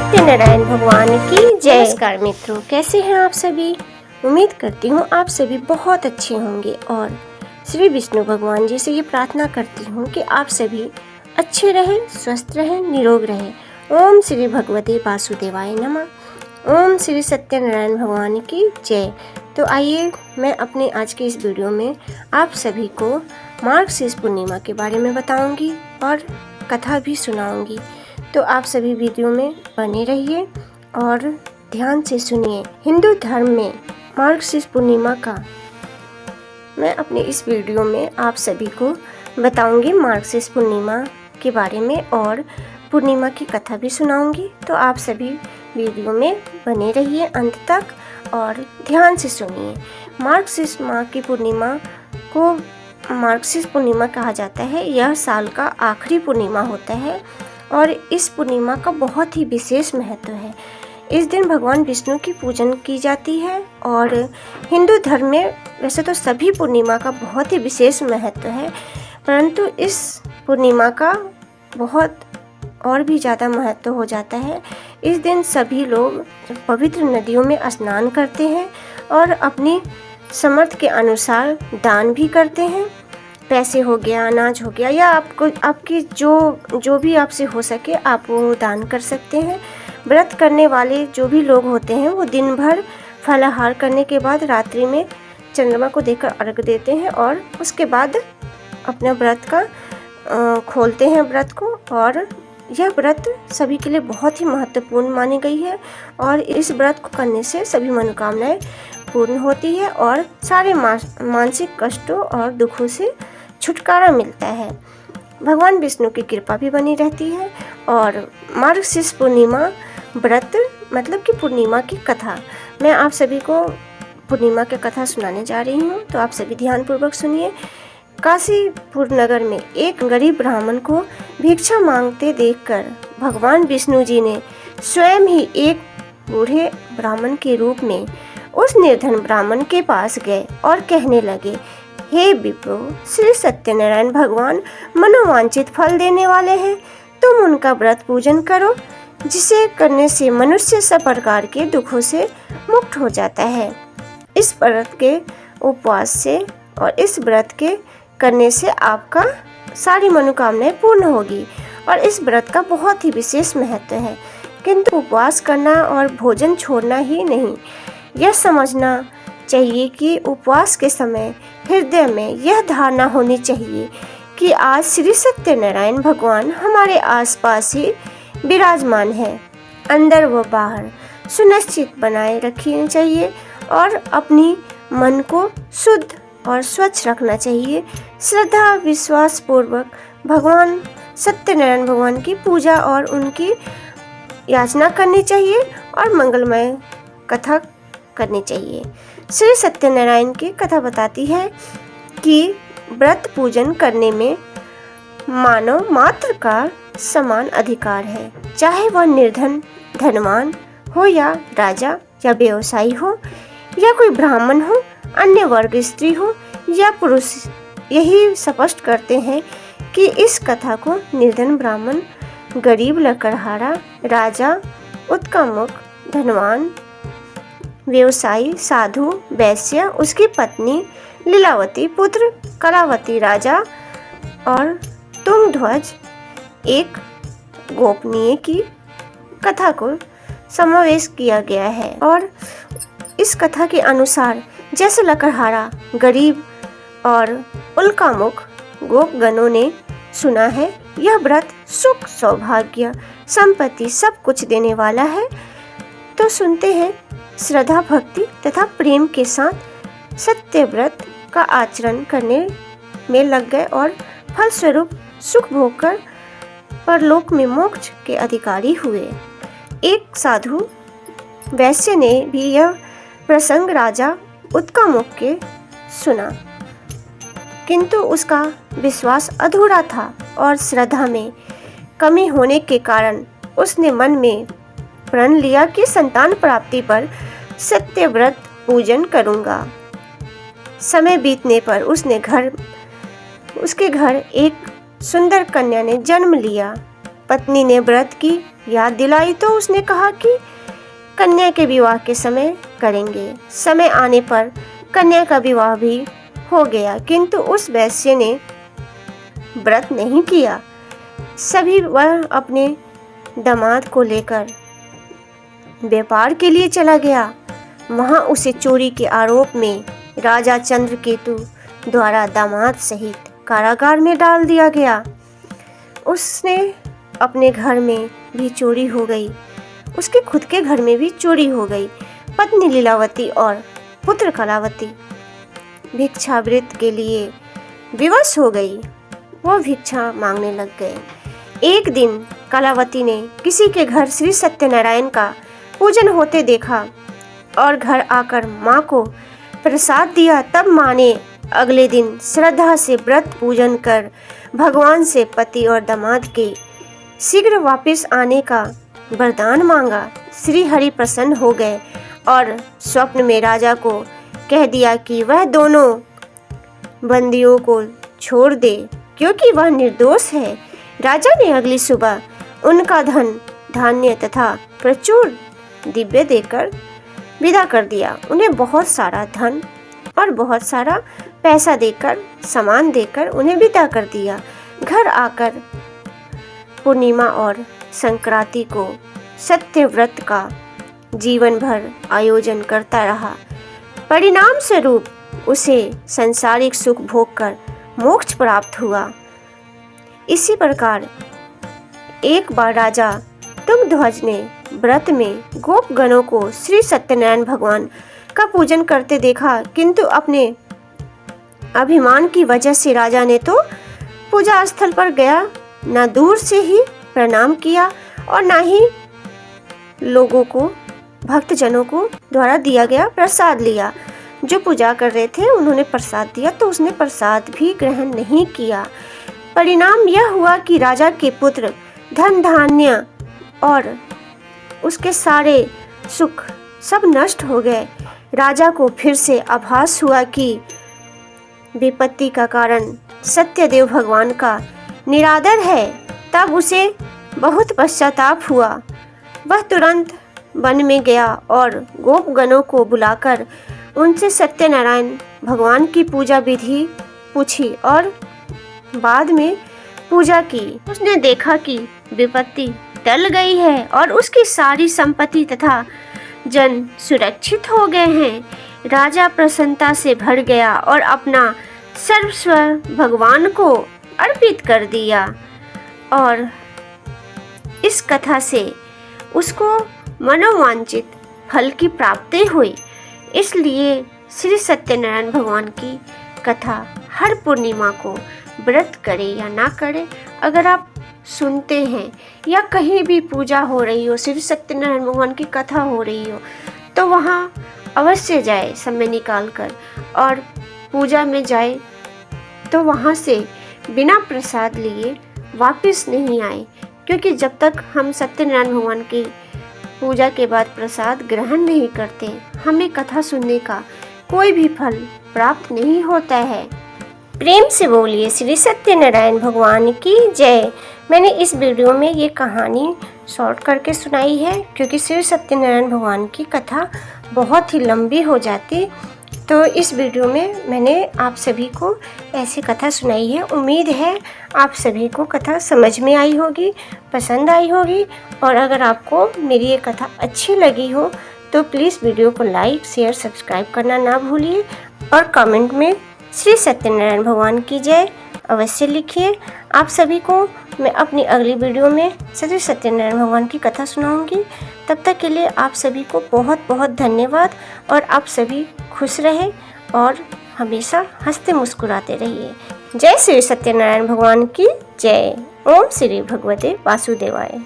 सत्यनारायण भगवान की जय। नमस्कार मित्रों, कैसे हैं आप सभी। उम्मीद करती हूँ आप सभी बहुत अच्छे होंगे और श्री विष्णु भगवान जी से ये प्रार्थना करती हूँ कि आप सभी अच्छे रहें, स्वस्थ रहें, निरोग रहें। ओम श्री भगवते वासुदेवाय नमः। ओम श्री सत्यनारायण भगवान की जय। तो आइए मैं अपने आज के इस वीडियो में आप सभी को मार्गशीर्ष पूर्णिमा के बारे में बताऊंगी और कथा भी सुनाऊंगी। तो आप सभी वीडियो में बने रहिए और ध्यान से सुनिए। हिंदू धर्म में मार्गशीर्ष पूर्णिमा का मैं अपने इस वीडियो में आप सभी को बताऊंगी मार्गशीर्ष पूर्णिमा के बारे में और पूर्णिमा की कथा भी सुनाऊंगी। तो आप सभी वीडियो में बने रहिए अंत तक और ध्यान से सुनिए। मार्गशीर्ष माह की पूर्णिमा को मार्गशीर्ष पूर्णिमा कहा जाता है। यह साल का आखिरी पूर्णिमा होता है और इस पूर्णिमा का बहुत ही विशेष महत्व है। इस दिन भगवान विष्णु की पूजन की जाती है और हिंदू धर्म में वैसे तो सभी पूर्णिमा का बहुत ही विशेष महत्व है, परंतु इस पूर्णिमा का बहुत और भी ज़्यादा महत्व हो जाता है। इस दिन सभी लोग पवित्र नदियों में स्नान करते हैं और अपनी समर्थ के अनुसार दान भी करते हैं। पैसे हो गया, अनाज हो गया या आपकी जो भी आपसे हो सके आप वो दान कर सकते हैं। व्रत करने वाले जो भी लोग होते हैं वो दिन भर फलाहार करने के बाद रात्रि में चंद्रमा को देखकर अर्घ देते हैं और उसके बाद अपना व्रत का खोलते हैं व्रत को। और यह व्रत सभी के लिए बहुत ही महत्वपूर्ण मानी गई है और इस व्रत को करने से सभी मनोकामनाएं पूर्ण होती है और सारे मानसिक कष्टों और दुखों से छुटकारा मिलता है। भगवान विष्णु की कृपा भी बनी रहती है। और मार्गशीर्ष पूर्णिमा व्रत मतलब कि पूर्णिमा की कथा, मैं आप सभी को पूर्णिमा की कथा सुनाने जा रही हूँ। तो आप सभी ध्यानपूर्वक सुनिए। काशीपुर नगर में एक गरीब ब्राह्मण को भिक्षा मांगते देखकर भगवान विष्णु जी ने स्वयं ही एक बूढ़े ब्राह्मण के रूप में उस निर्धन ब्राह्मण के पास गए और कहने लगे, हे विप्रो, श्री सत्यनारायण भगवान मनोवांछित फल देने वाले हैं। तुम उनका व्रत पूजन करो, जिसे करने से मनुष्य सब प्रकार के दुखों से मुक्त हो जाता है। इस व्रत के उपवास से और इस व्रत के करने से आपका सारी मनोकामनाएं पूर्ण होगी और इस व्रत का बहुत ही विशेष महत्व है। किंतु उपवास करना और भोजन छोड़ना ही नहीं, यह समझना चाहिए कि उपवास के समय हृदय में यह धारणा होनी चाहिए कि आज श्री सत्यनारायण भगवान हमारे आसपास ही विराजमान है। अंदर व बाहर सुनिश्चित बनाए रखनी चाहिए और अपनी मन को शुद्ध और स्वच्छ रखना चाहिए। श्रद्धा विश्वास पूर्वक भगवान सत्यनारायण भगवान की पूजा और उनकी याचना करनी चाहिए और मंगलमय कथा करनी चाहिए। श्री सत्यनारायण की कथा बताती है कि व्रत पूजन करने में मानव मात्र का समान अधिकार है, चाहे वह निर्धन धनवान हो या राजा या व्यवसायी हो या कोई ब्राह्मण हो, अन्य वर्ग स्त्री हो या पुरुष। यही स्पष्ट करते हैं कि इस कथा को निर्धन ब्राह्मण, गरीब लकड़हारा, राजा, उत्कामुक, धनवान, व्यवसायी, साधु, वैश्य, उसकी पत्नी लीलावती, पुत्र कलावती, राजा और तुंगध्वज एक गोपनीय की कथा को समावेश किया गया है। और इस कथा के अनुसार जैसे लकड़हारा, गरीब और उल्कामुख गोपगणों ने सुना है, यह व्रत सुख, सौभाग्य, संपत्ति सब कुछ देने वाला है, तो सुनते हैं श्रद्धा, भक्ति तथा प्रेम के साथ सत्य व्रत का आचरण करने में लग गए और फलस्वरूप सुख भोगकर परलोक में मोक्ष के अधिकारी हुए। एक साधु वैश्य ने भी यह प्रसंग राजा उत्कामुक के सुना, किंतु उसका विश्वास अधूरा था और श्रद्धा में कमी होने के कारण उसने मन में प्रण लिया कि संतान प्राप्ति पर सत्य व्रत पूजन करूंगा। समय बीतने पर उसके घर एक सुंदर कन्या ने जन्म लिया। पत्नी ने व्रत की याद दिलाई तो उसने कहा कि कन्या के विवाह के समय करेंगे। समय आने पर कन्या का विवाह भी हो गया, किंतु उस वैश्य ने व्रत नहीं किया। सभी वह अपने दामाद को लेकर व्यापार के लिए चला गया। वहां उसे चोरी के आरोप में राजा चंद्रकेतु द्वारा दामाद सहित कारागार में डाल दिया गया। उसने अपने घर में भी चोरी हो गई, उसके खुद के घर में भी चोरी हो गई। पत्नी लीलावती और पुत्र कलावती भिक्षावृत्ति के लिए विवश हो गई। वो भिक्षा मांगने लग गए। एक दिन कलावती ने किसी के घर श्री सत्यनारायण का पूजन होते देखा और घर आकर माँ को प्रसाद दिया। तब माँ ने अगले दिन श्रद्धा से व्रत पूजन कर भगवान से पति और दामाद के शीघ्र वापस आने का वरदान मांगा। श्री हरि प्रसन्न हो गए और स्वप्न में राजा को कह दिया कि वह दोनों बंदियों को छोड़ दे, क्योंकि वह निर्दोष है। राजा ने अगली सुबह उनका धन धान्य तथा प्रचुर दिव्य देकर विदा कर दिया। उन्हें बहुत सारा धन और बहुत सारा पैसा देकर, सामान देकर उन्हें विदा कर दिया। घर आकर पूर्णिमा और संक्रांति को सत्यव्रत का जीवन भर आयोजन करता रहा। परिणाम स्वरूप उसे सांसारिक सुख भोग कर मोक्ष प्राप्त हुआ। इसी प्रकार एक बार राजा तुंगध्वज ने व्रत में गोपगणों को श्री सत्यनारायण भगवान का पूजन करते देखा, किंतु अपने अभिमान की वजह से राजा ने तो पूजा स्थल पर गया न दूर से ही प्रणाम किया और न ही लोगों को, भक्तजनों को द्वारा दिया गया प्रसाद लिया। जो पूजा कर रहे थे उन्होंने प्रसाद दिया तो उसने प्रसाद भी ग्रहण नहीं किया। परिणाम यह हुआ कि राजा के पुत्र धन धान्य और उसके सारे सुख सब नष्ट हो गए। राजा को फिर से आभास हुआ कि विपत्ति का कारण सत्यदेव भगवान का निरादर है। तब उसे बहुत पश्चाताप हुआ। वह तुरंत वन में गया और गोपगणों को बुलाकर उनसे सत्यनारायण भगवान की पूजा विधि पूछी और बाद में पूजा की। उसने देखा कि विपत्ति टल गई है और उसकी सारी संपत्ति तथा जन सुरक्षित हो गए हैं। राजा प्रसन्नता से भर गया और अपना सर्वस्व भगवान को अर्पित कर दिया और इस कथा से उसको मनोवांछित फल की प्राप्ति हुई। इसलिए श्री सत्यनारायण भगवान की कथा हर पूर्णिमा को व्रत करे या ना करे, अगर आप सुनते हैं या कहीं भी पूजा हो रही हो, श्री सत्यनारायण भगवान की कथा हो रही हो, तो वहाँ अवश्य जाए समय निकाल कर और पूजा में जाए। तो वहाँ से बिना प्रसाद लिए वापस नहीं आए, क्योंकि जब तक हम सत्यनारायण भगवान की पूजा के बाद प्रसाद ग्रहण नहीं करते, हमें कथा सुनने का कोई भी फल प्राप्त नहीं होता है। प्रेम से बोलिए श्री सत्यनारायण भगवान की जय। मैंने इस वीडियो में ये कहानी शॉर्ट करके सुनाई है, क्योंकि श्री सत्यनारायण भगवान की कथा बहुत ही लंबी हो जाती, तो इस वीडियो में मैंने आप सभी को ऐसी कथा सुनाई है। उम्मीद है आप सभी को कथा समझ में आई होगी, पसंद आई होगी, और अगर आपको मेरी ये कथा अच्छी लगी हो तो प्लीज़ वीडियो को लाइक, शेयर, सब्सक्राइब करना ना भूलिए और कमेंट में श्री सत्यनारायण भगवान की जय अवश्य लिखिए। आप सभी को मैं अपनी अगली वीडियो में श्री सत्यनारायण भगवान की कथा सुनाऊंगी। तब तक के लिए आप सभी को बहुत बहुत धन्यवाद और आप सभी खुश रहे और हमेशा हंसते मुस्कुराते रहिए। जय श्री सत्यनारायण भगवान की जय। ओम श्री भगवते वासुदेवाय।